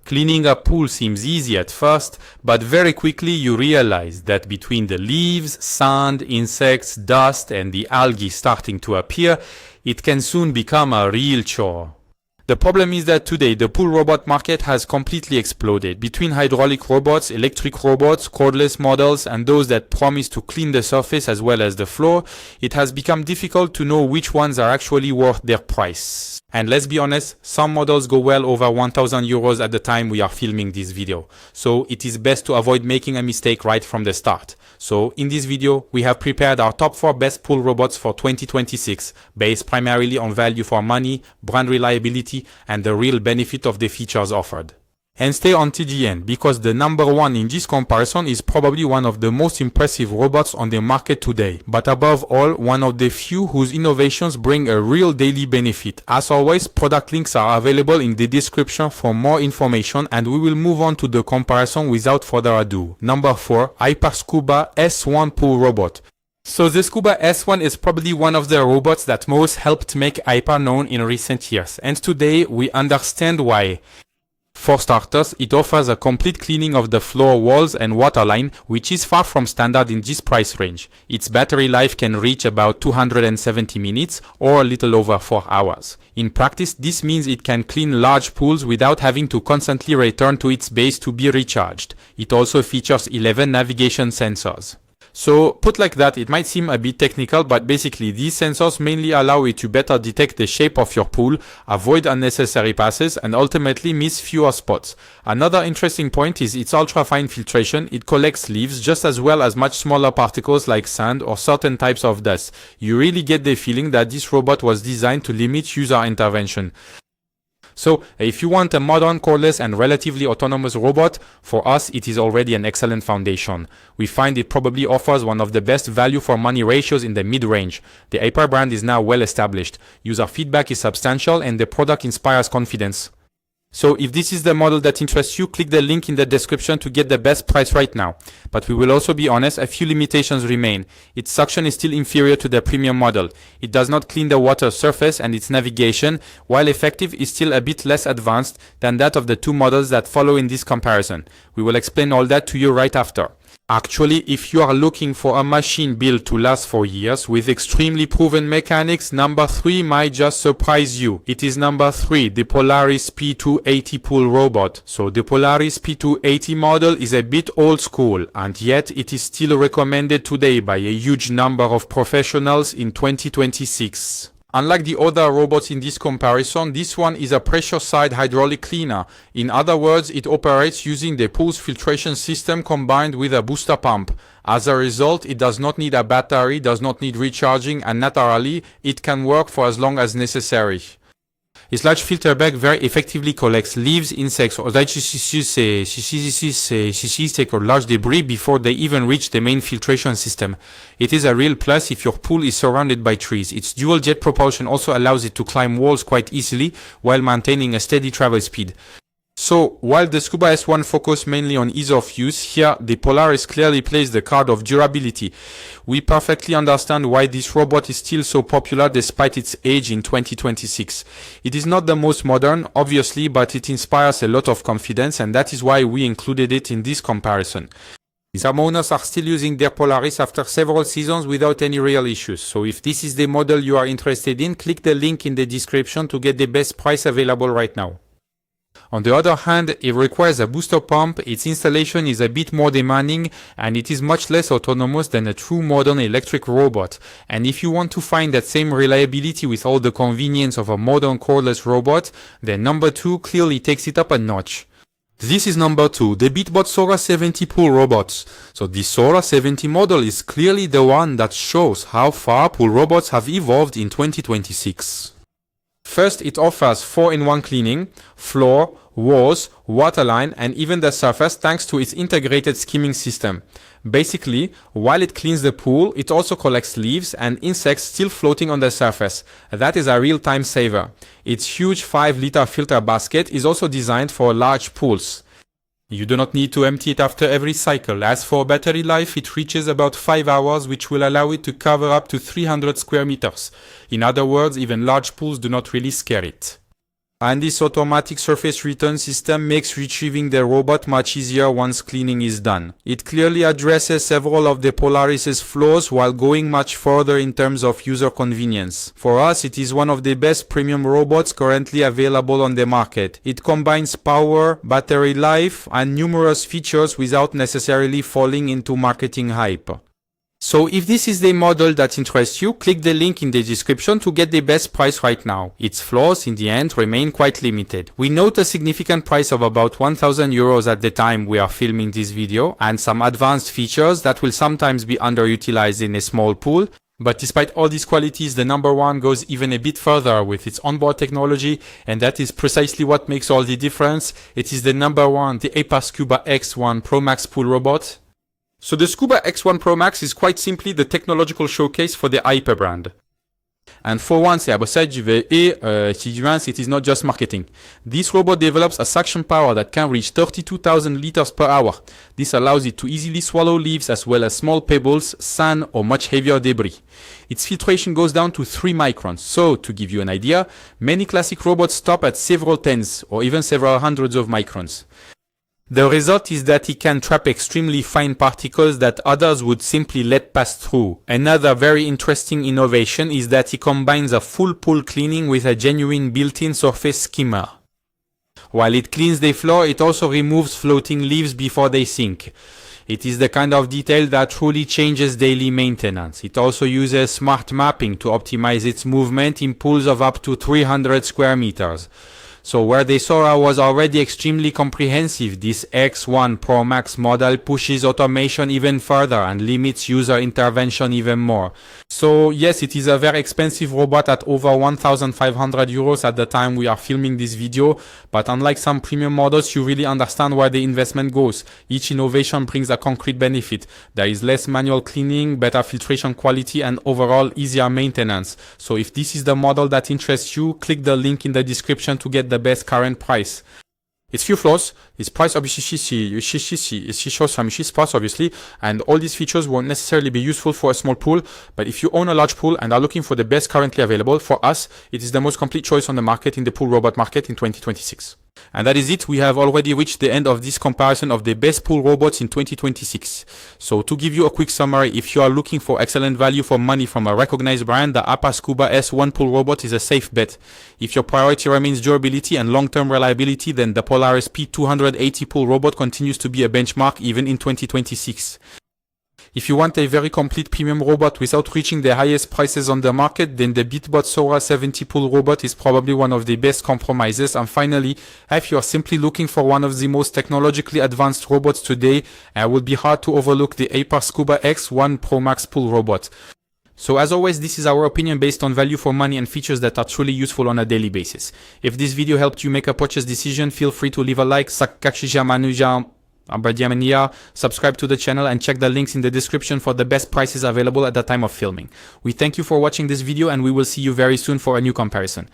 Cleaning a pool seems easy at first, but very quickly you realize that between the leaves, sand, insects, dust, and the algae starting to appear, it can soon become a real chore. The problem is that today the pool robot market has completely exploded. Between hydraulic robots, electric robots, cordless models, and those that promise to clean the surface as well as the floor, it has become difficult to know which ones are actually worth their price. And let's be honest, some models go well over 1,000 euros at the time we are filming this video. So it is best to avoid making a mistake right from the start. So in this video, we have prepared our top 4 best pool robots for 2026, based primarily on value for money, brand reliability, and the real benefit of the features offered. And stay until the end, because the number 1 in this comparison is probably one of the most impressive robots on the market today, but above all, one of the few whose innovations bring a real daily benefit. As always, product links are available in the description for more information, and we will move on to the comparison without further ado. Number 4, Aiper Scuba S1 pool robot. So the Scuba S1 is probably one of the robots that most helped make Aiper known in recent years, and today we understand why. For starters, it offers a complete cleaning of the floor, walls and waterline, which is far from standard in this price range. Its battery life can reach about 270 minutes or a little over 4 hours. In practice, this means it can clean large pools without having to constantly return to its base to be recharged. It also features 11 navigation sensors. So, put like that, it might seem a bit technical, but basically these sensors mainly allow you to better detect the shape of your pool, avoid unnecessary passes, and ultimately miss fewer spots. Another interesting point is its ultra-fine filtration. It collects leaves just as well as much smaller particles like sand or certain types of dust. You really get the feeling that this robot was designed to limit user intervention. So, if you want a modern, cordless, and relatively autonomous robot, for us it is already an excellent foundation. We find it probably offers one of the best value for money ratios in the mid-range. The Aiper brand is now well established, user feedback is substantial, and the product inspires confidence. So if this is the model that interests you, click the link in the description to get the best price right now. But we will also be honest, a few limitations remain. Its suction is still inferior to the premium model. It does not clean the water surface, and its navigation, while effective, is still a bit less advanced than that of the 2 models that follow in this comparison. We will explain all that to you right after. Actually, if you are looking for a machine built to last for years with extremely proven mechanics, number 3 might just surprise you. It is number 3, the Polaris P280 pool robot. So the Polaris P280 model is a bit old school, and yet it is still recommended today by a huge number of professionals in 2026. Unlike the other robots in this comparison, this one is a pressure-side hydraulic cleaner. In other words, it operates using the pool's filtration system combined with a booster pump. As a result, it does not need a battery, does not need recharging, and naturally, it can work for as long as necessary. Its large filter bag very effectively collects leaves, insects, or large debris before they even reach the main filtration system. It is a real plus if your pool is surrounded by trees. Its dual jet propulsion also allows it to climb walls quite easily while maintaining a steady travel speed. So, while the Scuba S1 focused mainly on ease of use, here the Polaris clearly plays the card of durability. We perfectly understand why this robot is still so popular despite its age in 2026. It is not the most modern, obviously, but it inspires a lot of confidence, and that is why we included it in this comparison. Some owners are still using their Polaris after several seasons without any real issues. So if this is the model you are interested in, click the link in the description to get the best price available right now. On the other hand, it requires a booster pump, its installation is a bit more demanding, and it is much less autonomous than a true modern electric robot. And if you want to find that same reliability with all the convenience of a modern cordless robot, then number 2 clearly takes it up a notch. This is number 2, the Beatbot Sora 70 pool robots. So the Sora 70 model is clearly the one that shows how far pool robots have evolved in 2026. First, it offers 4-in-1 cleaning, floor, walls, waterline, and even the surface thanks to its integrated skimming system. Basically, while it cleans the pool, it also collects leaves and insects still floating on the surface. That is a real time saver. Its huge 5-liter filter basket is also designed for large pools. You do not need to empty it after every cycle. As for battery life, it reaches about 5 hours, which will allow it to cover up to 300 square meters. In other words, even large pools do not really scare it. And this automatic surface return system makes retrieving the robot much easier once cleaning is done. It clearly addresses several of the Polaris's flaws while going much further in terms of user convenience. For us, it is one of the best premium robots currently available on the market. It combines power, battery life, and numerous features without necessarily falling into marketing hype. So if this is the model that interests you, click the link in the description to get the best price right now. Its flaws in the end remain quite limited. We note a significant price of about 1,000 euros at the time we are filming this video, and some advanced features that will sometimes be underutilized in a small pool. But despite all these qualities, the number one goes even a bit further with its onboard technology, and that is precisely what makes all the difference. It is the number one, the Aiper Scuba S1 Pro Max pool robot. So the Scuba S1 Pro Max is quite simply the technological showcase for the Aiper brand. And for once, à bossage, je vais it is not just marketing. This robot develops a suction power that can reach 32,000 liters per hour. This allows it to easily swallow leaves as well as small pebbles, sand, or much heavier debris. Its filtration goes down to 3 microns. So, to give you an idea, many classic robots stop at several tens or even several hundreds of microns. The result is that it can trap extremely fine particles that others would simply let pass through. Another very interesting innovation is that it combines a full pool cleaning with a genuine built-in surface skimmer. While it cleans the floor, it also removes floating leaves before they sink. It is the kind of detail that truly changes daily maintenance. It also uses smart mapping to optimize its movement in pools of up to 300 square meters. So where the Sora was already extremely comprehensive, this S1 Pro Max model pushes automation even further and limits user intervention even more. So yes, it is a very expensive robot at over 1,500 euros at the time we are filming this video, but unlike some premium models, you really understand where the investment goes. Each innovation brings a concrete benefit. There is less manual cleaning, better filtration quality, and overall easier maintenance. So if this is the model that interests you, click the link in the description to get the best current price. Its few flaws, its price obviously, obviously, and all these features won't necessarily be useful for a small pool, but if you own a large pool and are looking for the best currently available, for us, it is the most complete choice on the market in the pool robot market in 2026. And that is it. We have already reached the end of this comparison of the best pool robots in 2026. So to give you a quick summary, if you are looking for excellent value for money from a recognized brand, the Aiper Scuba S1 pool robot is a safe bet. If your priority remains durability and long-term reliability, then the Polaris P280 pool robot continues to be a benchmark even in 2026. If you want a very complete premium robot without reaching the highest prices on the market, then the Beatbot Sora 70 pool robot is probably one of the best compromises. And finally, if you are simply looking for one of the most technologically advanced robots today, it would be hard to overlook the Aiper Scuba S1 Pro Max pool robot. So as always, this is our opinion based on value for money and features that are truly useful on a daily basis. If this video helped you make a purchase decision, feel free to leave a like, subscribe to the channel and check the links in the description for the best prices available at the time of filming. We thank you for watching this video and we will see you very soon for a new comparison.